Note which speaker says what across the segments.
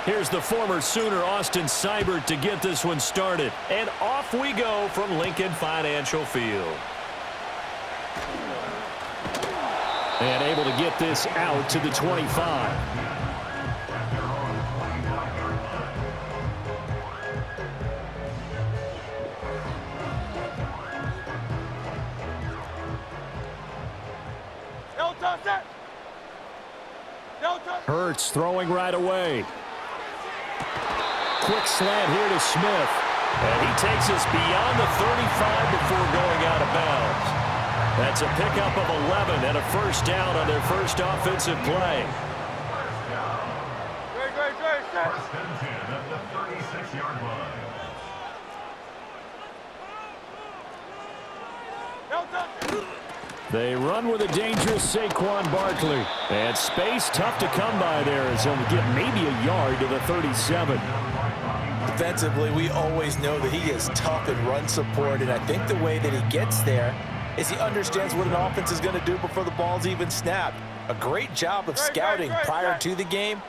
Speaker 1: Here's the former Sooner Austin Seibert to get this one started. And off we go from Lincoln Financial Field. And able to get this out to the 25. Hurts throwing right away. Quick slant here to Smith. And he takes us beyond the 35 before going out of bounds. That's a pickup of 11 and a first down on their first offensive play.
Speaker 2: First and 10 at the 36-yard line.
Speaker 1: They run with a dangerous Saquon Barkley. And space tough to come by there as he'll get maybe a yard to the 37.
Speaker 3: Defensively, we always know that he is tough in run support, and I think the way that he gets there is he understands what an offense is going to do before the ball's even snapped. A great job of scouting prior to the game,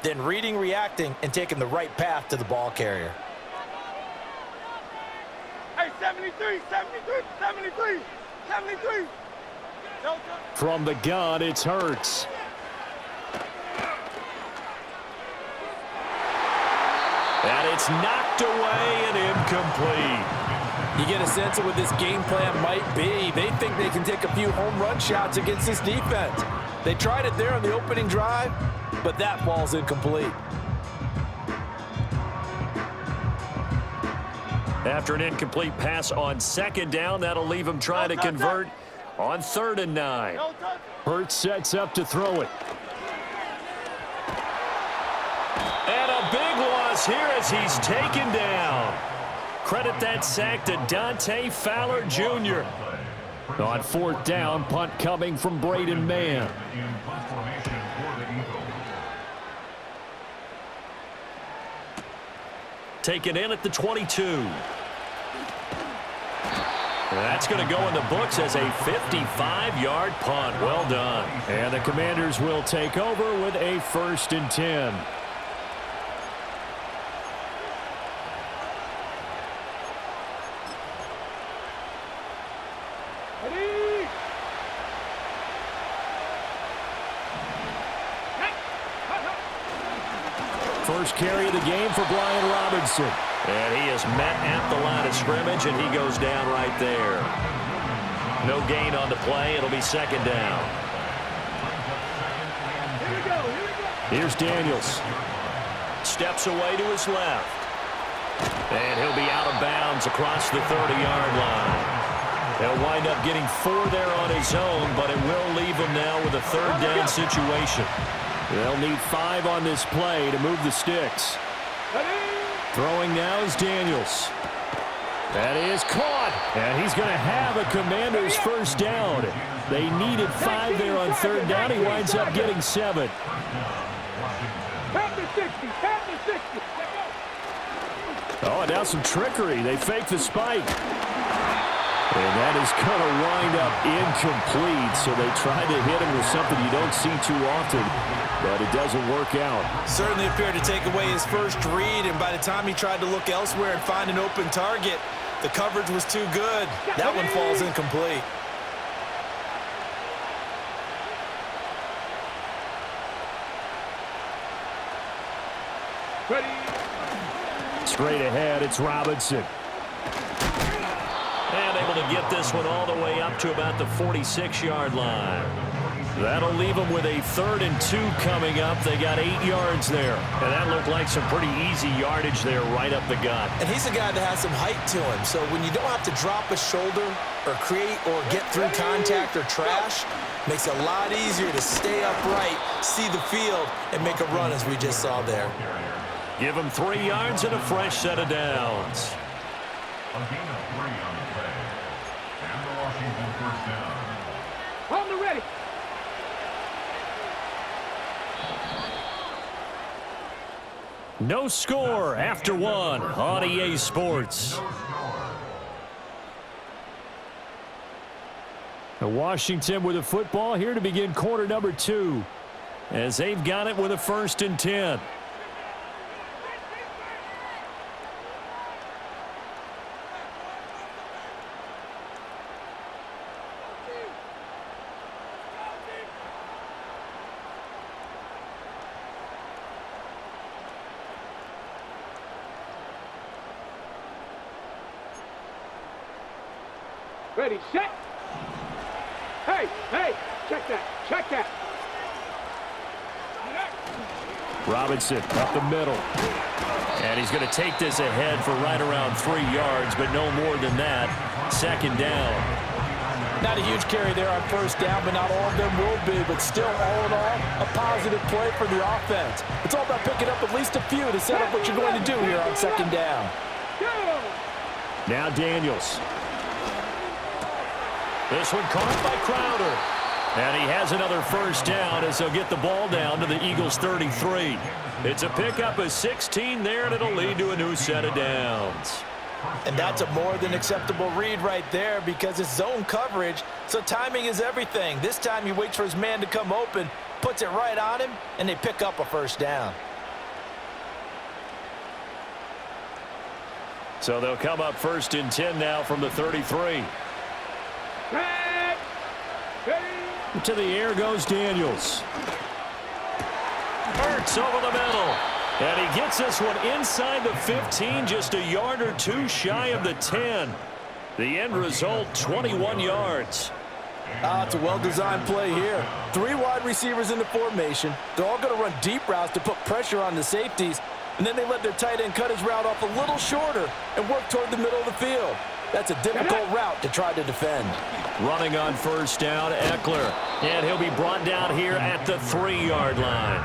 Speaker 3: then reading, reacting, and taking the right path to the ball carrier.
Speaker 4: Hey, 73, 73, 73, 73.
Speaker 1: From the gun, it's Hurts. And it's knocked away and incomplete.
Speaker 3: You get a sense of what this game plan might be. They think they can take a few home run shots against this defense. They tried it there on the opening drive, but that ball's incomplete.
Speaker 1: After an incomplete pass on second down, that'll leave him trying to convert on 3rd and 9. Hurts sets up to throw it. And a big loss here as he's taken down. Credit that sack to Dante Fowler Jr. On 4th down, punt coming from Braden Mann. Taken in at the 22. That's going to go in the books as a 55-yard punt. Well done. And the Commanders will take over with a 1st and 10. First carry of the game for Brian Robinson. And he is met at the line of scrimmage, and he goes down right there. No gain on the play. It'll be 2nd down. Here's Daniels. Steps away to his left. And he'll be out of bounds across the 30-yard line. He'll wind up getting 4 there on his own, but it will leave him now with a 3rd down situation. They'll need 5 on this play to move the sticks. Throwing now is Daniels. That is caught. And he's going to have a Commander's first down. They needed 5 there on 3rd down. He winds up getting 7. Oh, and now some trickery. They fake the spike. And that is going to wind up incomplete. So they tried to hit him with something you don't see too often, but it doesn't work out.
Speaker 3: Certainly appeared to take away his first read, and by the time he tried to look elsewhere and find an open target, the coverage was too good. That one falls incomplete.
Speaker 1: Straight ahead, it's Robinson. And able to get this one all the way up to about the 46-yard line. That'll leave them with a 3rd and 2 coming up. They got 8 yards there. And that looked like some pretty easy yardage there right up the gut.
Speaker 3: And he's a guy that has some height to him. So when you don't have to drop a shoulder or create or get through contact or trash, makes it a lot easier to stay upright, see the field, and make a run as we just saw there.
Speaker 1: Give him 3 yards and a fresh set of downs.
Speaker 2: A gain of 3 on the play. And the Washington first down.
Speaker 4: Hold the ready.
Speaker 1: No score after 1 on EA Sports. Washington with the football here to begin quarter number 2, as they've got it with a 1st and 10.
Speaker 4: Ready, set. Hey, hey, check that, check that.
Speaker 1: Robinson up the middle. And he's going to take this ahead for right around 3 yards, but no more than that. Second down.
Speaker 3: Not a huge carry there on first down, but not all of them will be. But still, all in all, a positive play for the offense. It's all about picking up at least a few to set up what you're going to do here on second down.
Speaker 1: Now Daniels. This one caught by Crowder. And he has another first down as they'll get the ball down to the Eagles' 33. It's a pickup of 16 there, and it'll lead to a new set of downs.
Speaker 3: And that's a more than acceptable read right there because it's zone coverage, so timing is everything. This time he waits for his man to come open, puts it right on him, and they pick up a first down.
Speaker 1: So they'll come up first and 10 now from the 33. To the air goes Daniels. Hurts over the middle. And he gets this one inside the 15, just a yard or two shy of the 10. The end result, 21 yards.
Speaker 3: It's a well-designed play here. 3 wide receivers in the formation. They're all going to run deep routes to put pressure on the safeties. And then they let their tight end cut his route off a little shorter and work toward the middle of the field. That's a difficult route to try to defend.
Speaker 1: Running on first down, Eckler. And he'll be brought down here at the 3-yard line.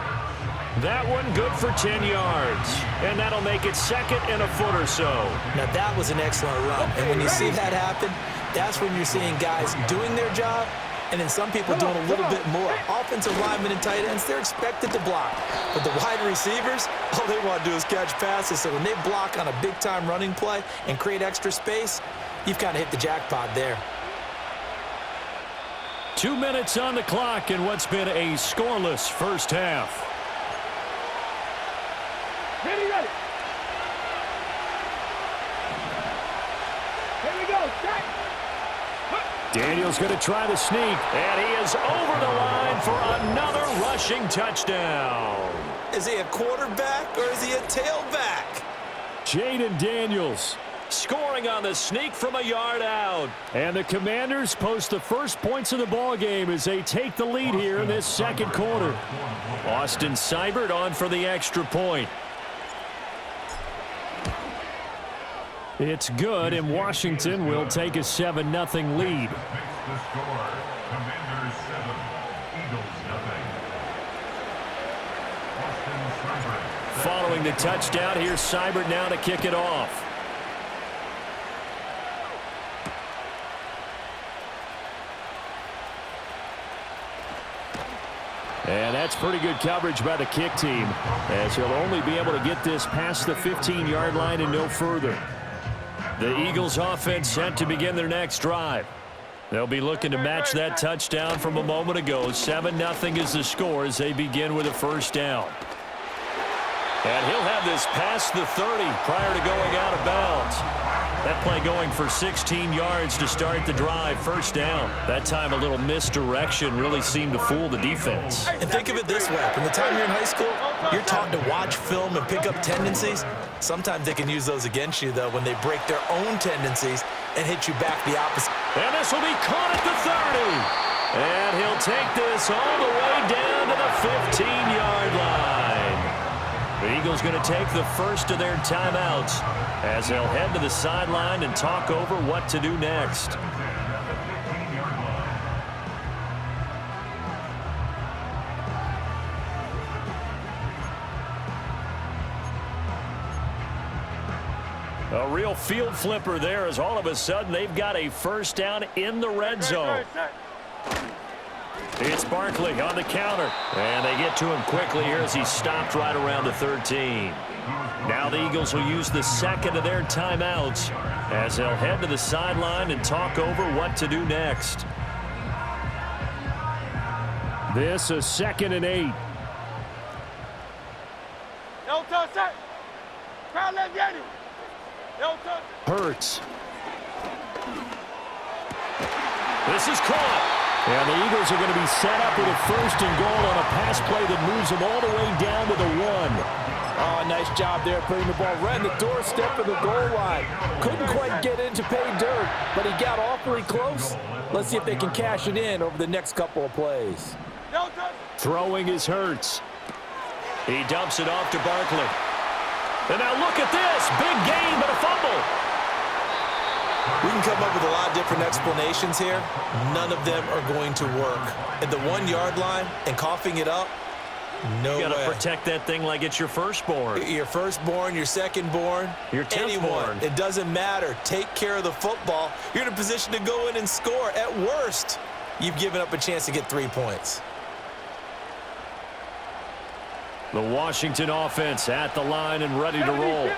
Speaker 1: That one good for 10 yards. And that'll make it second and a foot or so.
Speaker 5: Now that was an excellent run. And when you see that happen, that's when you're seeing guys doing their job and then some people doing a little bit more. Offensive linemen and tight ends, they're expected to block. But the wide receivers, all they want to do is catch passes. So when they block on a big-time running play and create extra space, you've kind of hit the jackpot there.
Speaker 1: 2 minutes on the clock in what's been a scoreless first half.
Speaker 4: Ready, ready. Here we go, set.
Speaker 1: Daniels going to try to sneak, and he is over the line for another rushing touchdown.
Speaker 5: Is he a quarterback or is he a tailback?
Speaker 1: Jaden Daniels scoring on the sneak from a yard out. And the Commanders post the first points of the ball game as they take the lead here in this second quarter. Austin Seibert on for the extra point. It's good, and Washington will take a 7-0 lead.
Speaker 2: The score, Commanders 7, Eagles 0.
Speaker 1: Following the touchdown, here's Seibert now to kick it off. And that's pretty good coverage by the kick team, as he'll only be able to get this past the 15-yard line and no further. The Eagles offense set to begin their next drive. They'll be looking to match that touchdown from a moment ago. 7-0 is the score as they begin with a first down. And he'll have this past the 30 prior to going out of bounds. That play going for 16 yards to start the drive. First down. That time a little misdirection really seemed to fool the defense.
Speaker 5: And think of it this way. From the time you're in high school, you're taught to watch film and pick up tendencies. Sometimes they can use those against you, though, when they break their own tendencies and hit you back the opposite.
Speaker 1: And this will be caught at the 30. And he'll take this all the way down to the 15-yard line. The Eagles going to take the first of their timeouts as they'll head to the sideline and talk over what to do next. A real field flipper there as all of a sudden they've got a first down in the red zone. It's Barkley on the counter. And they get to him quickly here as he stopped right around the 13. Now the Eagles will use the second of their timeouts as they'll head to the sideline and talk over what to do next. This is 2nd and 8.
Speaker 4: No touch, set. Crowd left, get it. No touch.
Speaker 1: Hurts. This is caught. And the Eagles are going to be set up with a 1st and goal on a pass play that moves them all the way down to the 1.
Speaker 3: Oh, nice job there putting the ball right in the doorstep of the goal line. Couldn't quite get in to pay dirt, but he got awfully close. Let's see if they can cash it in over the next couple of plays.
Speaker 1: Throwing is Hurts. He dumps it off to Barkley. And now look at this. Big gain, but a fumble.
Speaker 5: We can come up with a lot of different explanations here. None of them are going to work. At the 1-yard line and coughing it up, no way.
Speaker 1: You got to protect that thing like it's your firstborn.
Speaker 5: Your firstborn, your secondborn,
Speaker 1: your 10th
Speaker 5: anyone.
Speaker 1: born.
Speaker 5: It doesn't matter. Take care of the football. You're in a position to go in and score. At worst, you've given up a chance to get 3 points.
Speaker 1: The Washington offense at the line and ready to roll.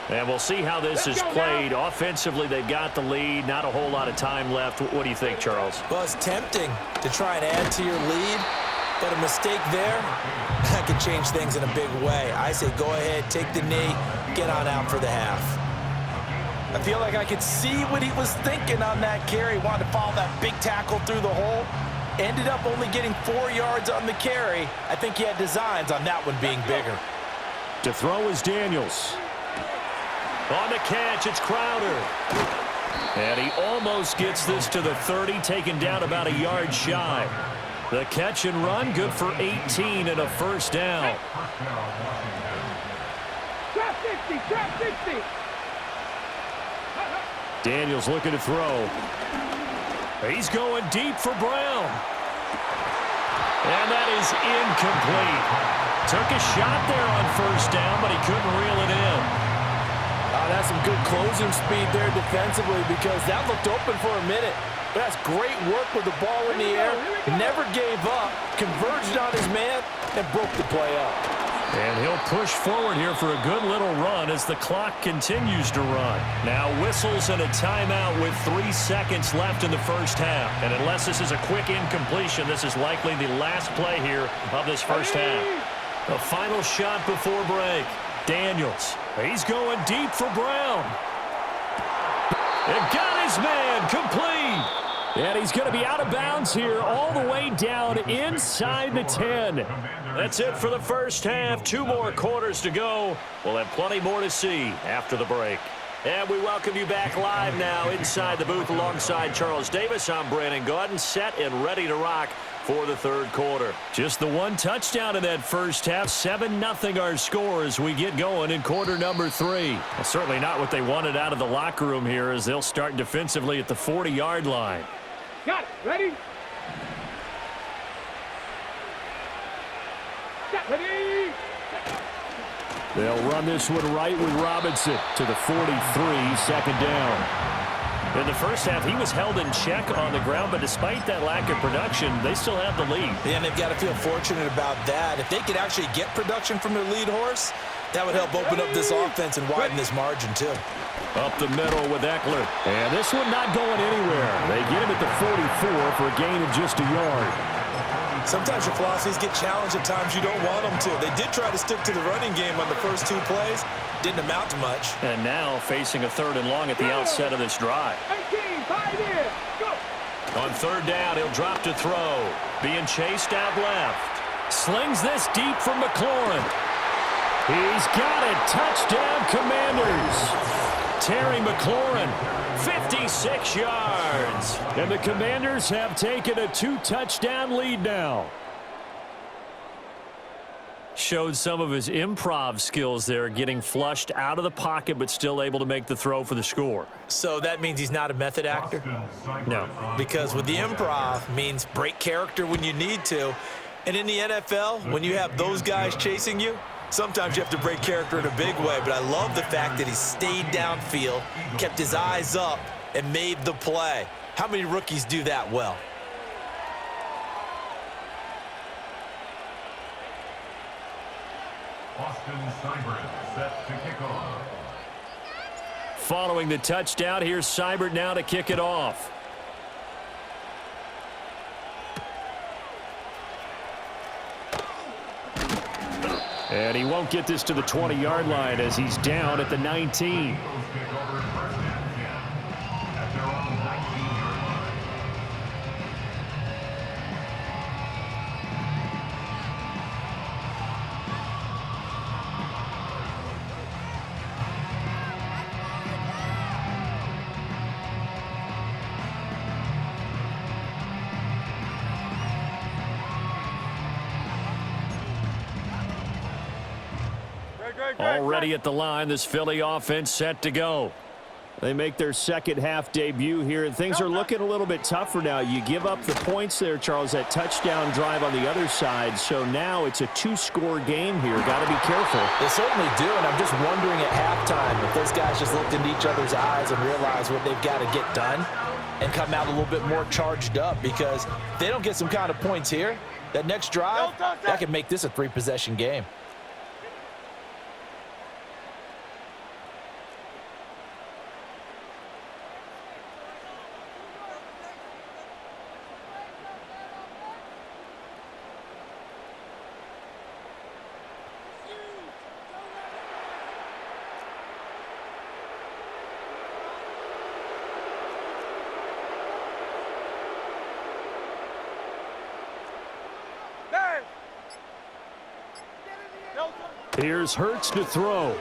Speaker 1: And we'll see how this is played. Offensively, they've got the lead. Not a whole lot of time left. What do you think, Charles?
Speaker 5: Well, it's tempting to try and add to your lead, but a mistake there, that could change things in a big way. I say go ahead, take the knee, get on out for the half.
Speaker 3: I feel like I could see what he was thinking on that carry. Wanted to follow that big tackle through the hole. Ended up only getting 4 yards on the carry. I think he had designs on that one being bigger.
Speaker 1: To throw is Daniels. On the catch, it's Crowder. And he almost gets this to the 30, taken down about a yard shy. The catch and run, good for 18 and a first down.
Speaker 4: Trap 60, trap 60.
Speaker 1: Daniels looking to throw. He's going deep for Brown. And that is incomplete. Took a shot there on first down, but he couldn't reel it in.
Speaker 3: That's some good closing speed there defensively because that looked open for a minute. That's great work with the ball in the air. Never gave up, converged on his man, and broke the play up.
Speaker 1: And he'll push forward here for a good little run as the clock continues to run. Now whistles and a timeout with 3 seconds left in the first half. And unless this is a quick incompletion, this is likely the last play here of this first half. The final shot before break. Daniels. He's going deep for Brown. It got his man complete. And he's going to be out of bounds here all the way down inside the 10. That's it for the first half. 2 more quarters to go. We'll have plenty more to see after the break. And we welcome you back live now inside the booth alongside Charles Davis. I'm Brandon Gaudin, set and ready to rock for the third quarter. Just the 1 touchdown in that first half. 7-0 our score as we get going in quarter number 3. Well, certainly not what they wanted out of the locker room here as they'll start defensively at the 40-yard line.
Speaker 4: Got it. Ready? Set. Ready?
Speaker 1: They'll run this one right with Robinson to the 43, second down. In the first half, he was held in check on the ground, but despite that lack of production, they still have the lead.
Speaker 5: Yeah, and they've got to feel fortunate about that. If they could actually get production from their lead horse, that would help open up this offense and widen this margin, too.
Speaker 1: Up the middle with Eckler. And this one not going anywhere. They get him at the 44 for a gain of just a yard.
Speaker 5: Sometimes your philosophies get challenged at times you don't want them to. They did try to stick to the running game on the first 2 plays. Didn't amount to much.
Speaker 1: And now facing a 3rd and long at the outset of this drive.
Speaker 4: 18, 5 in. Go.
Speaker 1: On 3rd down, he'll drop to throw. Being chased out left. Slings this deep from McLaurin. He's got it. Touchdown, Commanders. Terry McLaurin, 56 yards. And the Commanders have taken a 2-touchdown lead now. Showed some of his improv skills there, getting flushed out of the pocket but still able to make the throw for the score.
Speaker 5: So that means he's not a method actor?
Speaker 1: No.
Speaker 5: Because with the improv means break character when you need to. And in the NFL, when you have those guys chasing you, sometimes you have to break character in a big way. But I love the fact that he stayed downfield, kept his eyes up, and made the play. How many rookies do that well?
Speaker 2: Austin Seibert set to kick off.
Speaker 1: Following the touchdown, here's Seibert now to kick it off. And he won't get this to the 20-yard line as he's down at the 19. Already at the line, this Philly offense set to go. They make their second half debut here, and things are looking a little bit tougher now. You give up the points there, Charles, that touchdown drive on the other side, so now it's a two-score game here. Got to be careful.
Speaker 3: They certainly do, and I'm just wondering at halftime if those guys just looked into each other's eyes and realized what they've got to get done and come out a little bit more charged up, because if they don't get some kind of points here, that next drive, that could make this a three-possession game.
Speaker 1: Here's Hurts to throw.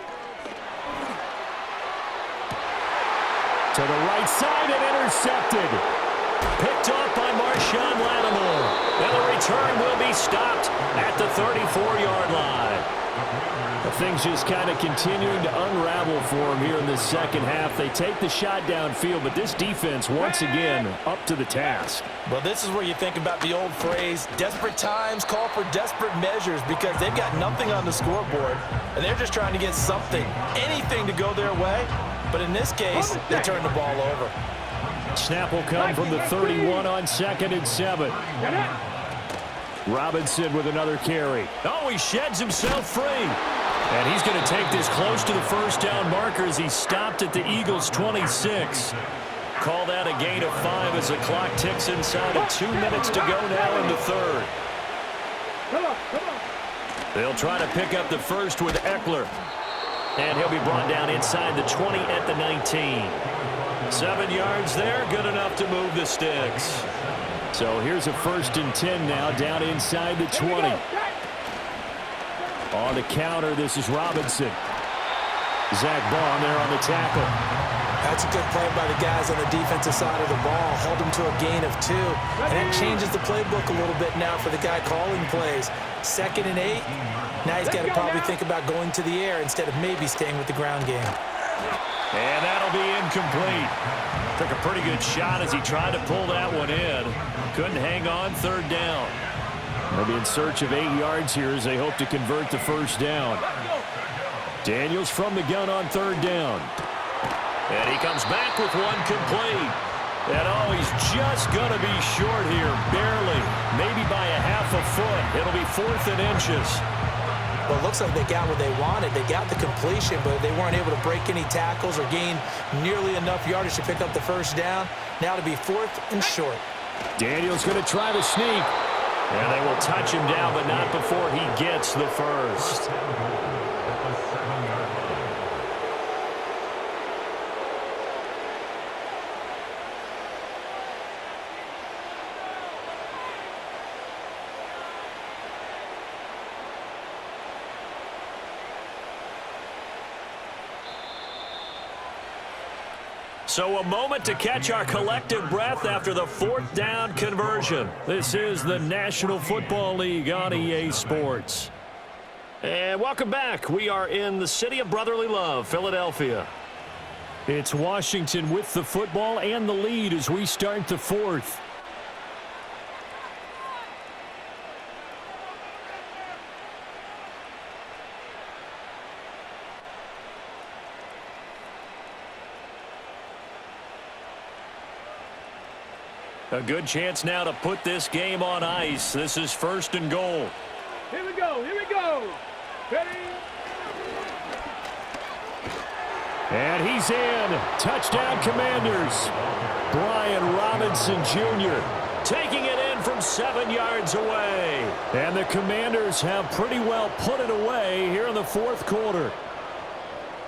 Speaker 1: To the right side and intercepted. Picked off by Marshawn Lattimore. And the return will be stopped at the 34-yard line. Things just kind of continuing to unravel for them here in the second half. They take the shot downfield, but this defense, once again, up to the task.
Speaker 3: Well, this is where you think about the old phrase, desperate times call for desperate measures, because they've got nothing on the scoreboard, and they're just trying to get something, anything to go their way. But in this case, they turn the ball over.
Speaker 1: Snap will come from the 31 on 2nd and 7. Robinson with another carry. Oh, he sheds himself free. And he's going to take this close to the first down marker as he stopped at the Eagles' 26. Call that a gain of 5 as the clock ticks inside of 2 minutes to go now in the third. They'll try to pick up the first with Eckler. And he'll be brought down inside the 20 at the 19. 7 yards there, good enough to move the sticks. So here's a 1st and 10 now, down inside the 20. On the counter, this is Robinson. Zach Baum there on the tackle.
Speaker 5: That's a good play by the guys on the defensive side of the ball. Held him to a gain of 2. And that changes the playbook a little bit now for the guy calling plays. 2nd and 8. Now he's got to probably think about going to the air instead of maybe staying with the ground game.
Speaker 1: And that'll be incomplete. Took a pretty good shot as he tried to pull that one in. Couldn't hang on, 3rd down. They'll be in search of 8 yards here as they hope to convert the first down. Daniels from the gun on 3rd down. And he comes back with one complete. And oh, he's just going to be short here, barely. Maybe by a half a foot. It'll be 4th and inches.
Speaker 5: Well, it looks like they got what they wanted. They got the completion, but they weren't able to break any tackles or gain nearly enough yardage to pick up the first down. Now to be 4th and short.
Speaker 1: Daniels going to try to sneak. And they will touch him down, but not before he gets the first. So a moment to catch our collective breath after the 4th down conversion. This is the National Football League on EA Sports. And welcome back. We are in the city of brotherly love, Philadelphia. It's Washington with the football and the lead as we start the 4th. A good chance now to put this game on ice. This is 1st and goal.
Speaker 4: Here we go, here we go. Ready?
Speaker 1: And he's in. Touchdown, Commanders. Brian Robinson Jr. taking it in from 7 yards away. And the Commanders have pretty well put it away here in the 4th quarter.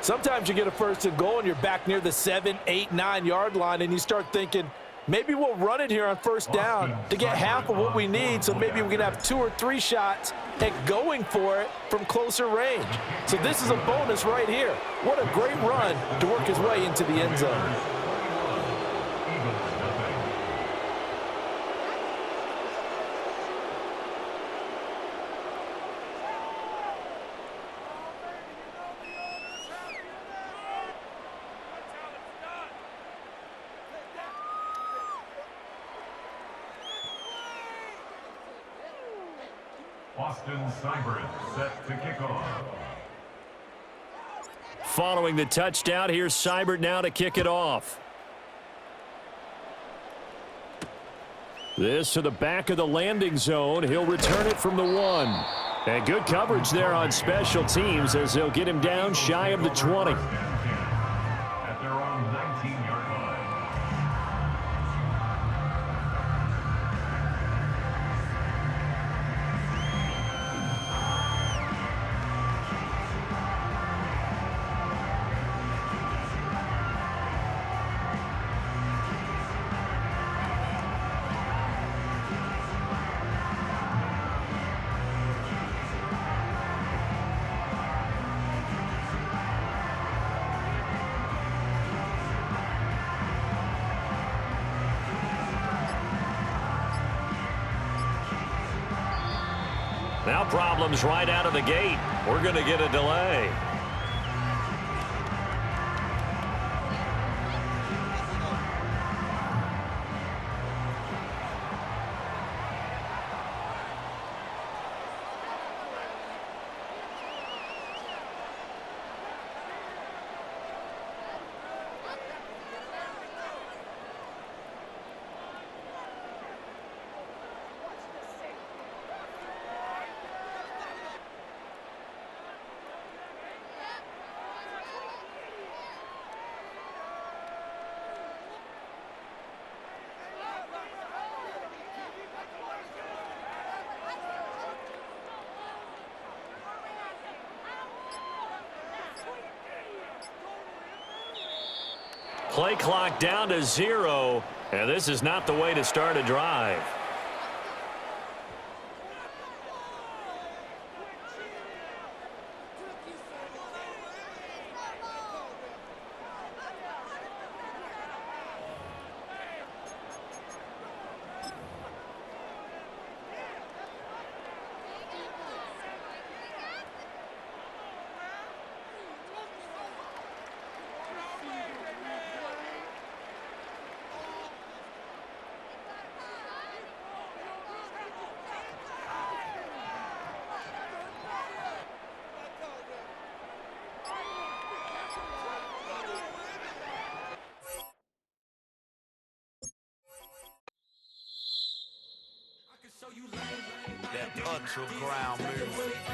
Speaker 3: Sometimes you get a 1st and goal and you're back near the 7, 8, 9 yard line, and you start thinking, maybe we'll run it here on 1st down to get half of what we need, so maybe we can have 2 or 3 shots at going for it from closer range. So this is a bonus right here. What a great run to work his way into the end zone.
Speaker 2: Austin Seibert set to kick off.
Speaker 1: Following the touchdown, here's Seibert now to kick it off. This to the back of the landing zone. He'll return it from the 1. And good coverage there on special teams as they'll get him down shy of the 20.
Speaker 2: At their own 19-yard line.
Speaker 1: Now problems right out of the gate. We're going to get a delay. Play clock down to 0, and this is not the way to start a drive.
Speaker 6: That punch of ground move.